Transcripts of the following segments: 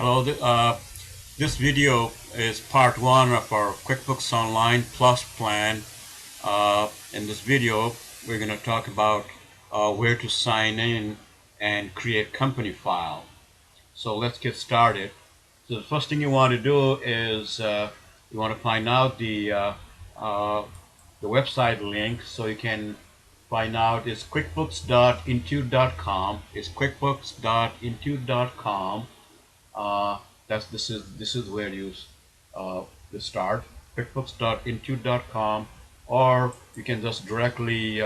Hello, this video is part one of our QuickBooks Online Plus plan. In this video, we're going to talk about where to sign in and create company file. So let's get started. So the first thing you want to do is you want to find out the website link so you can find out is quickbooks.intuit.com. It's quickbooks.intuit.com. This is where you start quickbooks.intuit.com, or you can just directly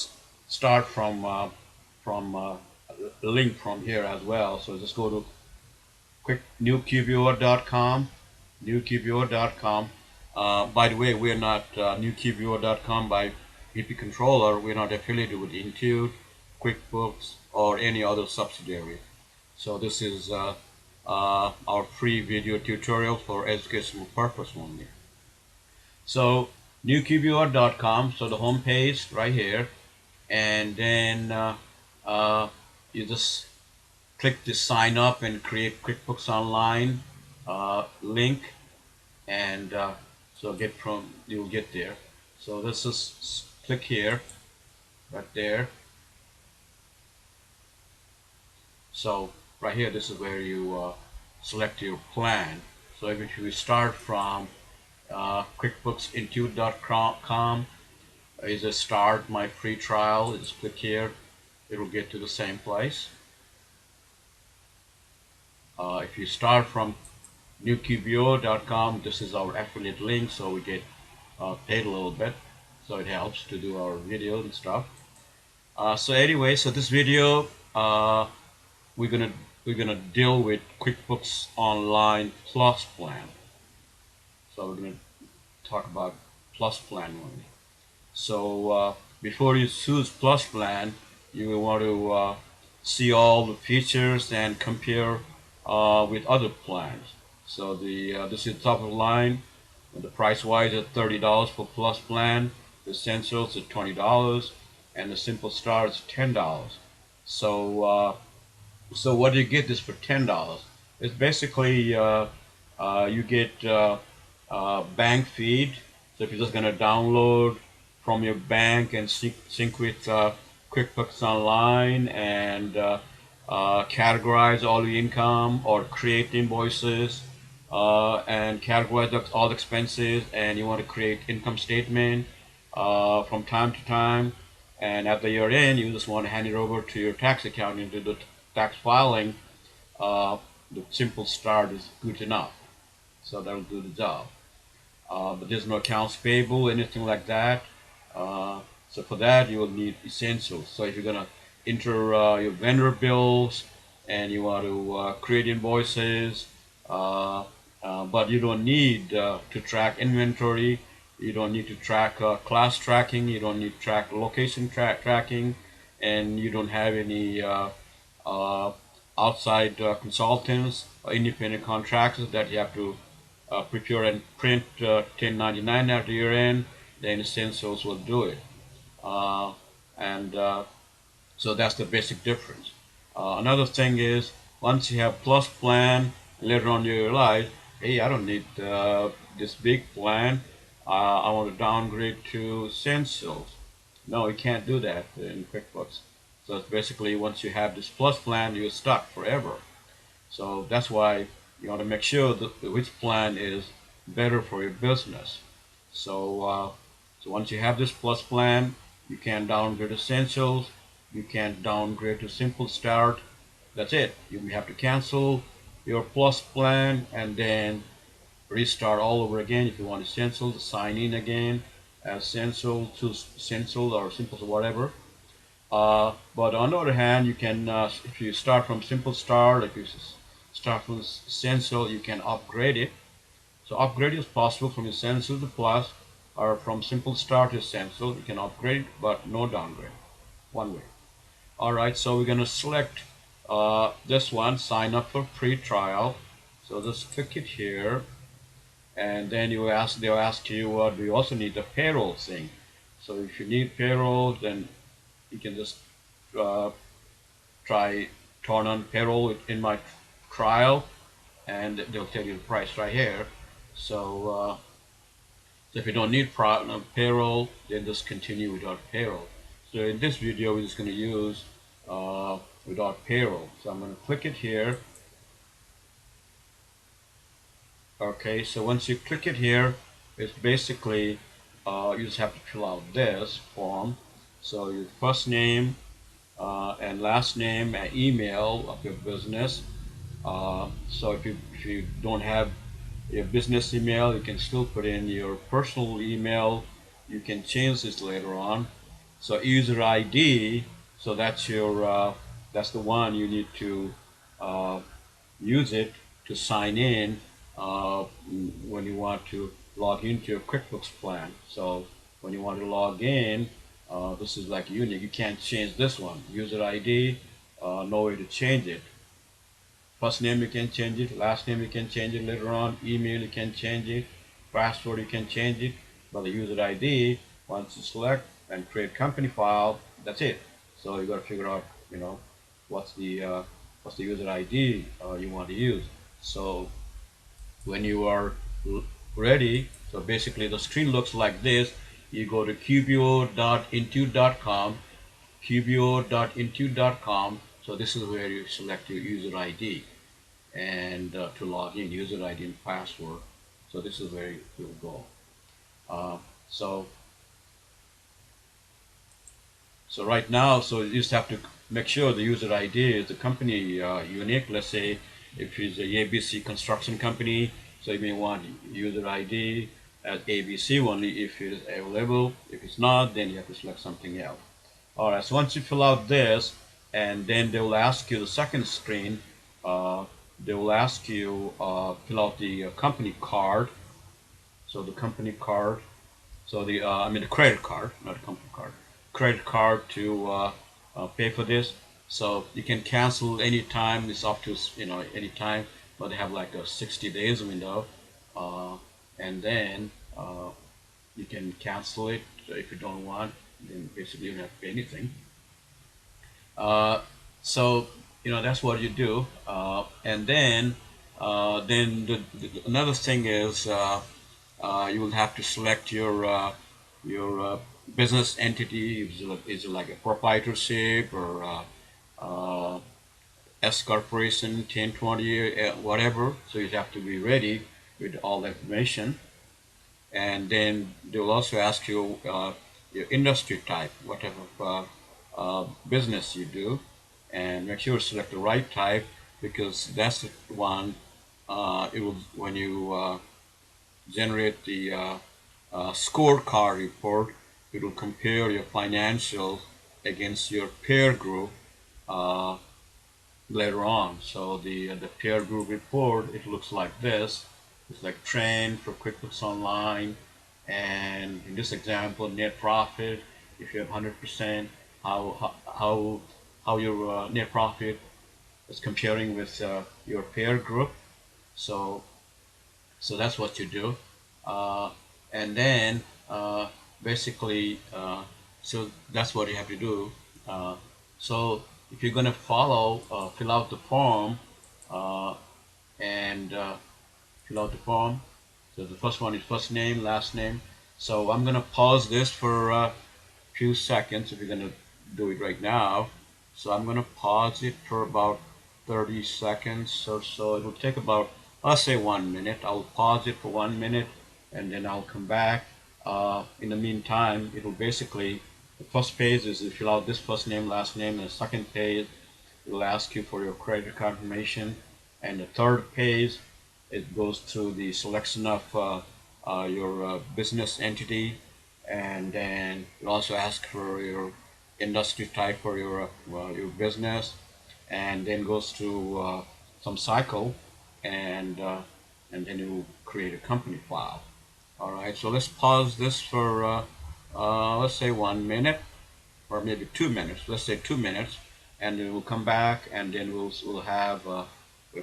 start from a link from here as well. So just go to newqbo.com. By the way, we're not newqbo.com by VPcontroller. We're not affiliated with Intuit, QuickBooks, or any other subsidiary. So this is our free video tutorial for educational purpose only. So newqbo.com, so the home page right here, and then you just click the sign up and create QuickBooks Online link, and so you'll get there. So let's just click here, right there. So right here, this is where you select your plan. So if you start from QuickBooksIntuit.com, is a start my free trial. You just click here, it will get to the same place. If you start from newqbo.com, this is our affiliate link, so we get paid a little bit, so it helps to do our videos and stuff. So anyway, so this video we're gonna deal with QuickBooks Online Plus Plan. So we're gonna talk about Plus Plan only. So before you choose Plus Plan, you will want to see all the features and compare with other plans. So this is top of the line. The price wise at $30 for Plus Plan. The Essentials at $20, and the Simple Start is $10. So so what do you get this for $10? It's basically you get bank feed. So if you're just gonna download from your bank and sync with QuickBooks Online and categorize all the income, or create invoices and categorize all expenses, and you want to create income statement from time to time, and at the year end you just want to hand it over to your tax accountant to do the tax filing, the Simple Start is good enough. So that will do the job. But there's no accounts payable, anything like that. So for that you will need Essentials. So if you're gonna enter your vendor bills and you want to create invoices, but you don't need to track inventory, you don't need to track class tracking, you don't need to track location tracking, and you don't have any outside consultants or independent contractors that you have to prepare and print 1099 at the year end, then Essentials will do it. So that's the basic difference. Another thing is, once you have Plus Plan, later on you realize, hey, I don't need this big plan. I want to downgrade to Essentials. No, you can't do that in QuickBooks. So it's basically, once you have this Plus Plan, you're stuck forever. So that's why you want to make sure that which plan is better for your business. So so once you have this Plus Plan, you can downgrade Essentials, you can downgrade to Simple Start. That's it. You have to cancel your Plus Plan and then restart all over again. If you want Essentials, sign in again as Essential to Essential or Simple or whatever. But on the other hand, you can, if you start from Simple Start, if you start from Essential, you can upgrade it. So upgrade is possible from Essential to Plus, or from Simple Start to Essential. You can upgrade, but no downgrade. One way. Alright, so we're going to select this one, sign up for free trial. So just click it here, and then they'll ask you, do you also need the payroll thing? So if you need payroll, then you can just try turn on payroll in my trial, and they'll tell you the price right here. So, so if you don't need payroll, then just continue without payroll. So in this video, we're just going to use without payroll. So I'm going to click it here. Okay, so once you click it here, it's basically you just have to fill out this form. So your first name and last name and email of your business. So if you don't have your business email, you can still put in your personal email. You can change this later on. So user ID, so that's your that's the one you need to uh, use it to sign in when you want to log into your QuickBooks plan. So when you want to log in, this is like unique. You can't change this one. User ID, no way to change it. First name you can change it, last name you can change it later on, email you can change it, password you can change it, but the user ID, once you select and create company file, that's it. So you got to figure out, you know, what's the user ID you want to use. So when you are ready, so basically the screen looks like this. You go to qbo.intuit.com, qbo.intuit.com. So this is where you select your user ID and to log in, user ID and password. So this is where you'll go. Uh, so so right now, so you just have to make sure the user ID is the company unique. Let's say if it's a ABC construction company, so you may want user ID as ABC only if it is available. If it's not, then you have to select something else. All right, so once you fill out this, and then they will ask you the second screen, uh, they will ask you fill out the company card. So the company card, so the I mean the credit card, not a company card, credit card to pay for this. So you can cancel anytime. It's up to anytime, but they have like a 60 days window, uh, and then you can cancel it if you don't want. Then basically you don't have to pay anything. Uh, so that's what you do, and then another thing is you will have to select your business entity. Is it like a proprietorship or uh, S corporation, 1020, whatever. So you have to be ready with all the information, and then they will also ask you your industry type, whatever business you do, and make sure to select the right type because that's the one it will when you generate the scorecard report. It will compare your financials against your peer group uh, later on. So the peer group report, it looks like this. It's like trend for QuickBooks Online, and in this example, net profit. If you have 100%, how your net profit is comparing with your peer group. So so that's what you do, uh, and then basically, so that's what you have to do. So if you're gonna fill out the form, uh, and fill out the form. So the first one is first name, last name. So I'm gonna pause this for a few seconds if you're gonna do it right now. So I'm gonna pause it for about 30 seconds or so. It will take about, I'll say 1 minute. I'll pause it for 1 minute and then I'll come back. In the meantime, it will basically, the first page is you fill out this first name, last name, and the second page it will ask you for your credit card information, and the third page it goes through the selection of your business entity, and then it also asks for your industry type for your business, and then goes through some cycle, and then you create a company file. All right, so let's pause this for let's say 1 minute or maybe 2 minutes. Let's say 2 minutes, and then we'll come back, and then we'll have a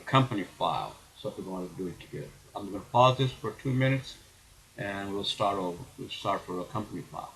company file. So if we want to do it together, I'm going to pause this for 2 minutes, and we'll start over. We'll start for a company file.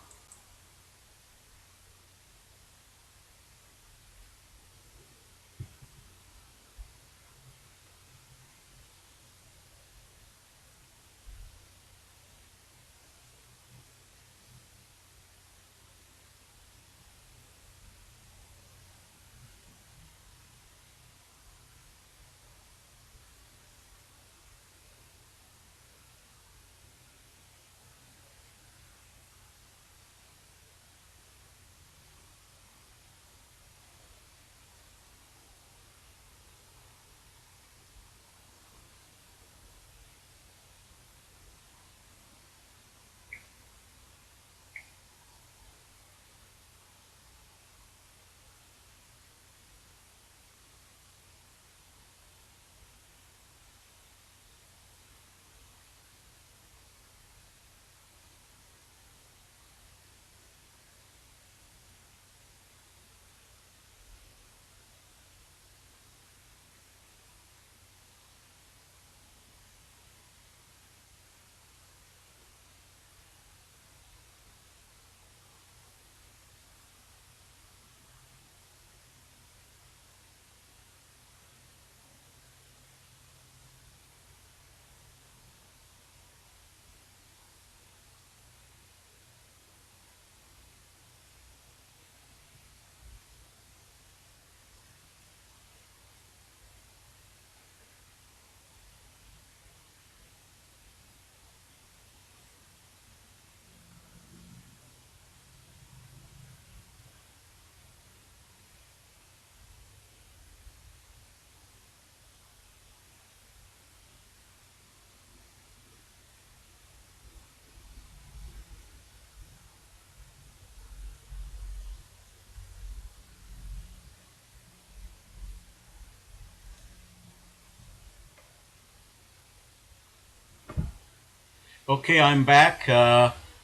Okay, I'm back.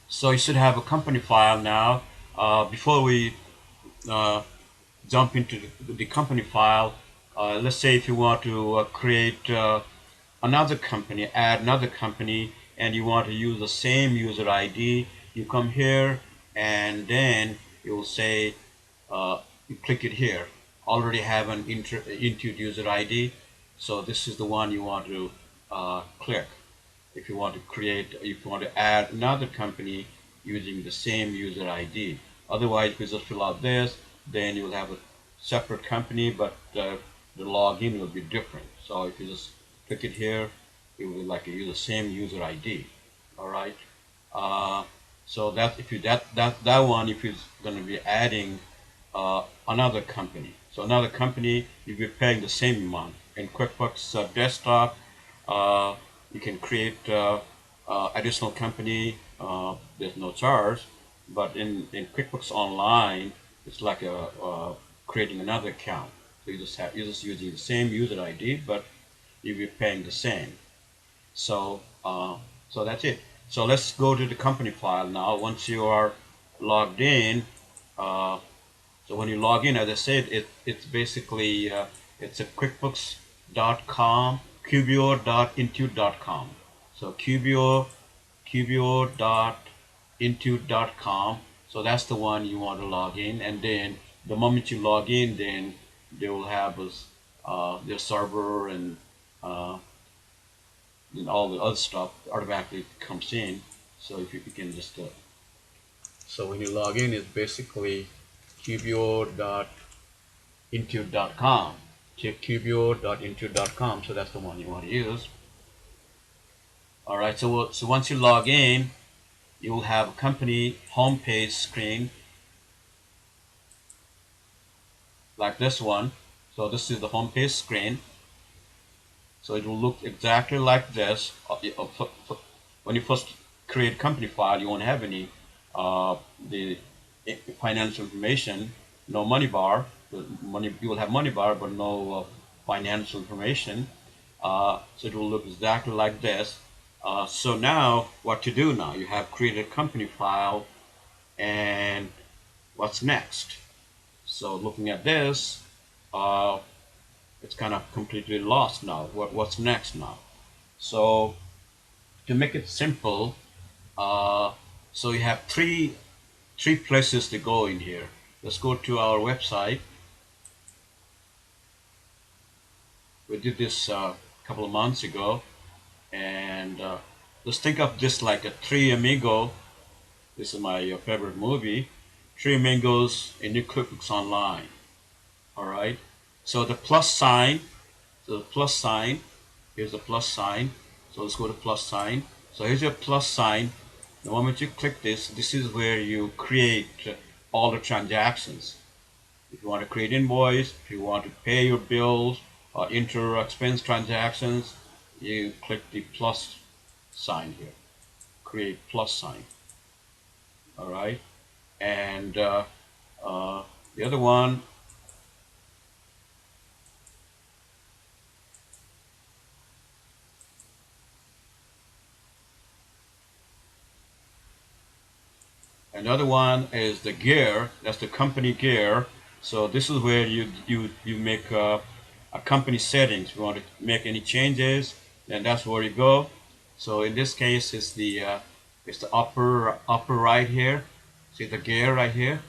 So you should have a company file now. Before we uh, jump into the company file, let's say if you want to create another company, add another company, and you want to use the same user ID, you come here and then you will say, you click it here. Already have an Intuit user ID, so this is the one you want to click if you want to create, if you want to add another company using the same user ID. Otherwise, if you just fill out this, then you will have a separate company, but the login will be different. So if you just click it here, it will like use the same user ID. All right. Uh, so that if you that one, if you're going to be adding another company, so another company, you'll be paying the same amount. In QuickBooks Desktop, uh, you can create additional company. There's no charge, but in QuickBooks Online, it's like creating another account. So you're just using the same user ID, but you'll be paying the same. So so that's it. So let's go to the company file now. Once you are logged in, uh, so when you log in, as I said, it's basically it's a QuickBooks.com, QBO.Intuit.com. So QBO.Intuit.com. So that's the one you want to log in, and then the moment you log in, then they will have their server uh, and all the other stuff automatically comes in. So if you can just so when you log in, it's basically QBO.Intuit.com. Check QBO.Intuit.com. So that's the one you want to use. All right. So once you log in, you will have a company homepage screen like this one. So this is the homepage screen. So it will look exactly like this. When you first create company file, you won't have any the financial information, no money bar. Money you will have money bar, but no financial information. So it will look exactly like this. So now, what to do now? You have created a company file, and what's next? So looking at this, uh, it's kind of completely lost now. What's next now? So to make it simple, uh, so you have three places to go in here. Let's go to our website. We did this a couple of months ago, and let's think of this like a Three Amigo. This is my favorite movie. Three Amigos in New QuickBooks Online. All right. So the plus sign. So the plus sign. Here's the plus sign. So let's go to plus sign. So here's your plus sign. The moment you click this, this is where you create all the transactions. If you want to create invoice, if you want to pay your bills, or enter expense transactions, you click the plus sign here. Create plus sign. All right. And uh, the other one, another one is the gear. That's the company gear. So this is where you make a company settings. If you want to make any changes, then that's where you go. So in this case, it's the upper right here. See the gear right here.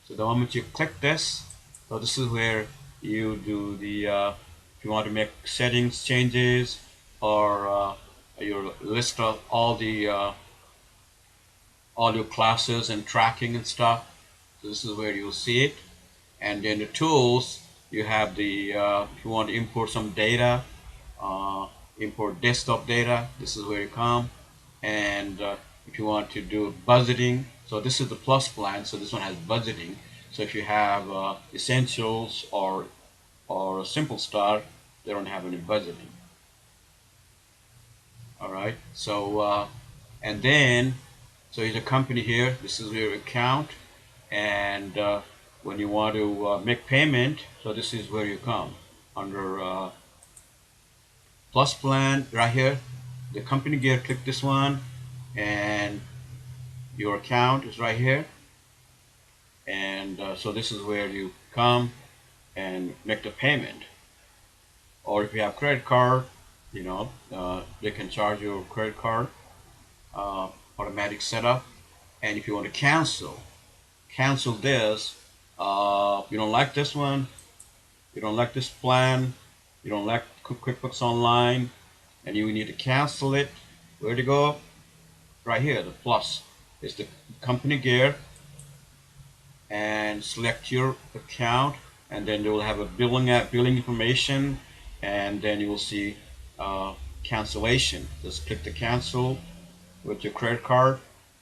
So the moment you click this, so this is where you do the if you want to make settings changes, or your list of all your classes and tracking and stuff. So this is where you'll see it. And then the tools, you have the if you want to import some data, import desktop data, this is where you come. And if you want to do budgeting, so this is the plus plan, so this one has budgeting. So if you have essentials or a simple start, they don't have any budgeting. All right. So and then so here's a company here. This is your account, and when you want to make payment, so this is where you come under plus plan right here. The company gear. Click this one, and your account is right here. And so this is where you come and make the payment. Or if you have credit card, they can charge your credit card, uh, automatic setup. And if you want to cancel this, you don't like this one, you don't like this plan, you don't like QuickBooks Online, and you need to cancel it. Where to go? Right here, the plus is the company gear, and select your account, and then you will have a billing information, and then you will see cancellation. Just click the cancel with your credit card,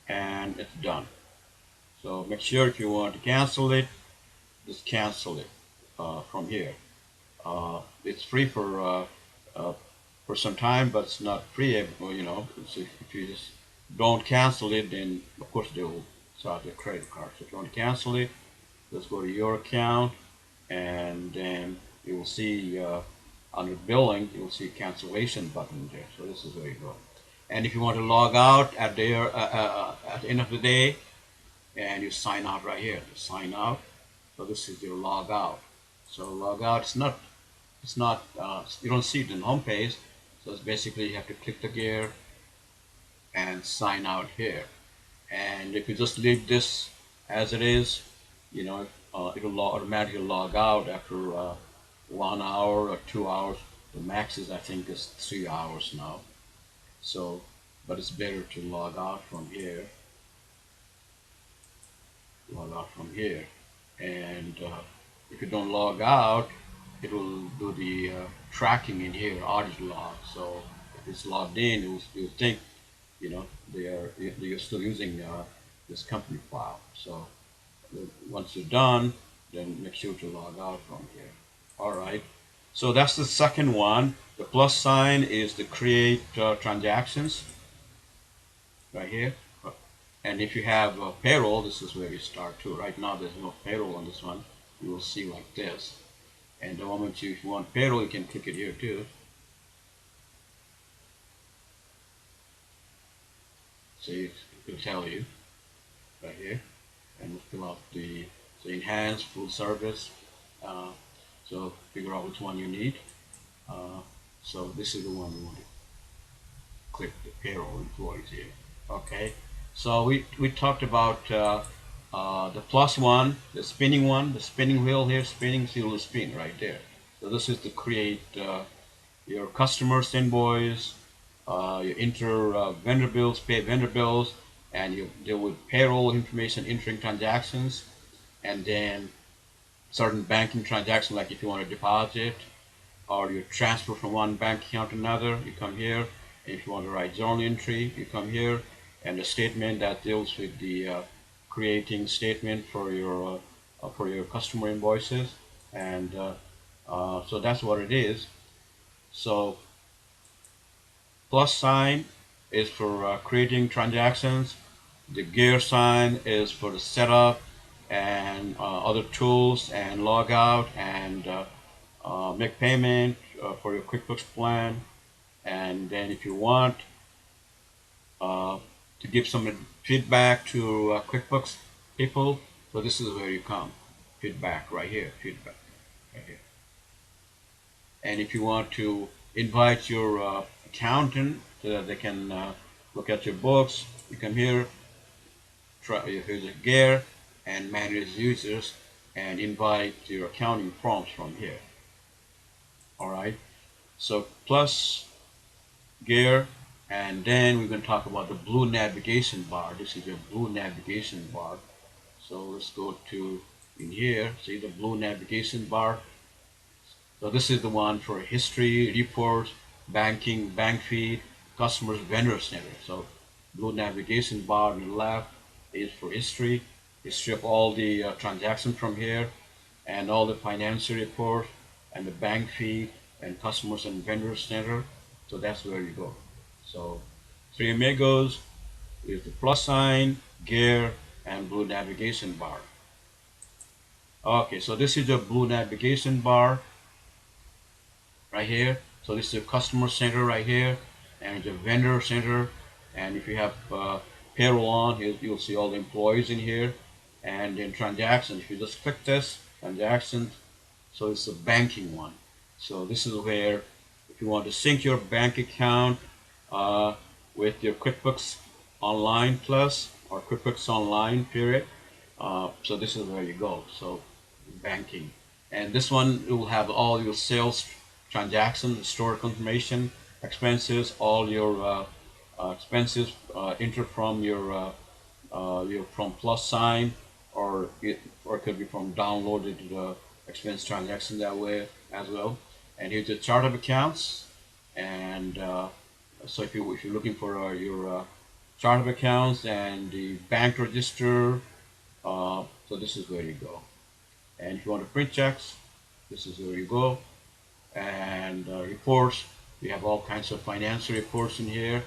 and it's done. So make sure if you want to cancel it, just cancel it from here. It's free uh, for some time, but it's not free. So if you just don't cancel it, then of course they will charge your credit card. So if you want to cancel it, let's go to your account, and then you will see under billing, you will see cancellation button there. So this is where you go. And if you want to log out at the end of the day, and you sign out right here, sign out. So this is your log out. So log out, it's not you don't see it in the home page. So it's basically you have to click the gear and sign out here. And if you just leave this as it is, it'll automatically log out after 1 hour or 2 hours. The max is, I think, is 3 hours now. So, but it's better to log out from here. Log out from here, and if you don't log out, it will do the tracking in here, audit log. So if it's logged in, you'll think, they're still using this company file. So once you're done, then make sure to log out from here. All right. So that's the second one. The plus sign is to create transactions right here. And if you have payroll, this is where you start too. Right now, there's no payroll on this one. You will see like this. And the moment if you want payroll, you can click it here too. So it'll tell you right here, and fill out so enhance full service. So figure out which one you need. So this is the one you want to click, the payroll employees here. Okay. So we talked about the plus one, the spinning wheel here, spinning, so you'll spin right there. So this is to create your customers invoice, you enter vendor bills, pay vendor bills, and you deal with payroll information, entering transactions, and then certain banking transactions, like if you want to deposit or you transfer from one bank account to another, you come here. And if you want to write journal entry, you come here. And the statement that deals with the creating statement for your customer invoices, and so that's what it is. So plus sign is for creating transactions. The gear sign is for the setup and other tools and log out and make payment for your QuickBooks plan. And then if you want to give some feedback to QuickBooks people, so this is where you come. Feedback right here, feedback right here. And if you want to invite your accountant so that they can look at your books, you come here, here's a gear, and manage users, and invite your accounting prompts from here. All right. So plus gear, and then we're going to talk about the blue navigation bar. This is your blue navigation bar. So let's go to in here, see the blue navigation bar. So this is the one for history, reports, banking, bank feed, customers, vendor center. So blue navigation bar on the left is for history of all the transactions from here, and all the financial reports, and the bank feed, and customers and vendor center. So that's where you go. So three amigos is the plus sign, gear, and blue navigation bar. Okay, so this is the blue navigation bar right here. So this is the customer center right here, and the vendor center, And if you have payroll on, you'll see all the employees in here. And in transactions, if you just click this, transactions, so it's a banking one. So this is where if you want to sync your bank account uh, with your QuickBooks Online Plus or QuickBooks Online period, so this is where you go. So banking, and this one will have all your sales transactions, historical information, expenses, all your expenses entered from your from plus sign, or it could be from downloaded expense transaction that way as well. And here's the chart of accounts, and so if you're looking for your chart of accounts and the bank register, so this is where you go. And if you want to print checks, this is where you go. And reports, we have all kinds of financial reports in here.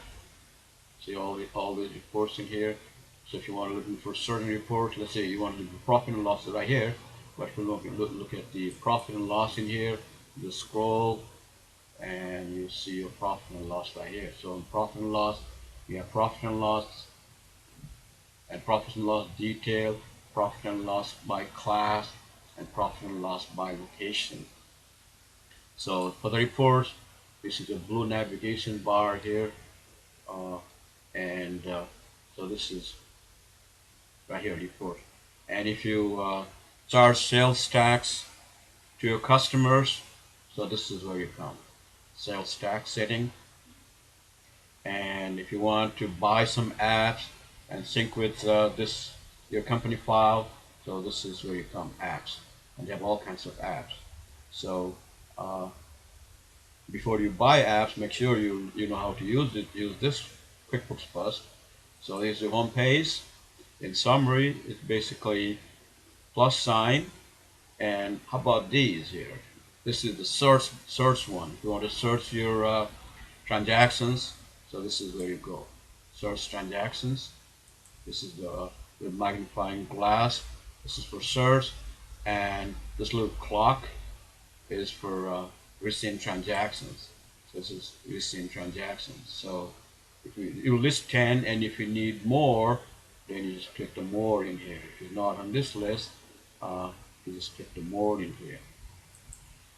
See all these reports in here. So if you want to look for certain reports, let's say you want to look for profit and loss right here, but if you look at the profit and loss in here, you scroll and you see your profit and loss right here. So in profit and loss, you have profit and loss detail, profit and loss by class, and profit and loss by location. So for the reports, this is a blue navigation bar here, and so this is right here, report. And if you charge sales tax to your customers, so this is where you come, sales tax setting. And if you want to buy some apps and sync with your company file, so this is where you come, apps, and they have all kinds of apps. So before you buy apps, make sure you know how to use it. Use this QuickBooks Plus. So here's the home page. In summary, it's basically plus sign. And how about these here? This is the search one. If you want to search your transactions, so this is where you go. Search transactions. This is the magnifying glass. This is for search, and this little clock is for recent transactions. So this is recent transactions. So if you list 10, and if you need more, then you just click the more in here. If you're not on this list, you just click the more in here.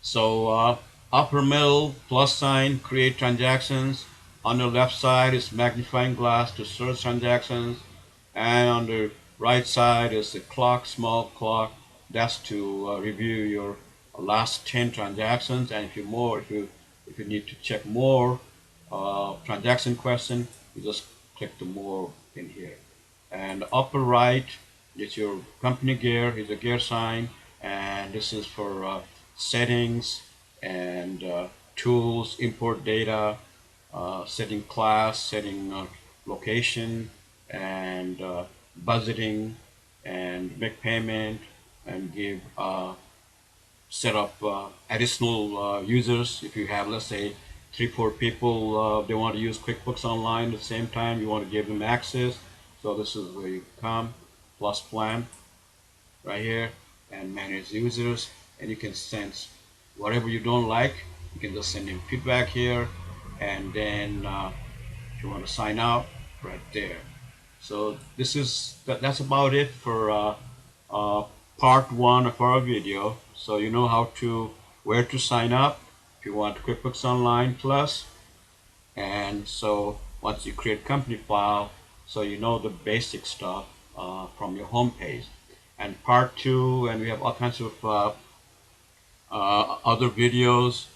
So upper middle, plus sign, create transactions. On the left side is magnifying glass to search transactions, and on the right side is the clock, small clock. That's to review your last 10 transactions. And if you need to check more transaction question, you just click the more in here. And the upper right is your company gear. Here's a gear sign, and this is for settings and tools, import data, setting class, setting location, and budgeting, and make payment, and give set up additional users. If you have, let's say, 3-4 people, they want to use QuickBooks Online at the same time, you want to give them access. So this is where you come, plus plan right here, and manage users, and you can send whatever you don't like. You can just send in feedback here, and then if you want to sign out, right there. So that's about it for part 1 of our video. So you know where to sign up if you want QuickBooks Online Plus. And so once you create company file, so you know the basic stuff from your home page. And part 2, and we have all kinds of other videos.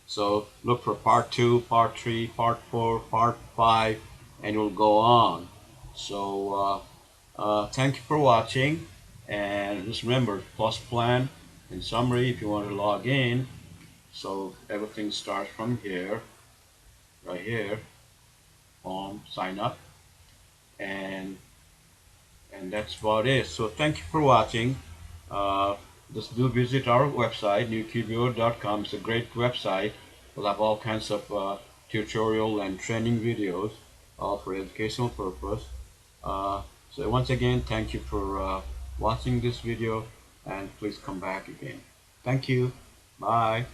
So look for part 2, part 3, part 4, part 5, and we'll go on. So thank you for watching, and just remember, plus plan. In summary, if you want to log in, so everything starts from here, right here, on sign up, and that's about it. So thank you for watching. Just do visit our website, newqbo.com. It's a great website. We'll have all kinds of tutorial and training videos, all for educational purpose. So once again, thank you for watching this video, and please come back again. Thank you. Bye.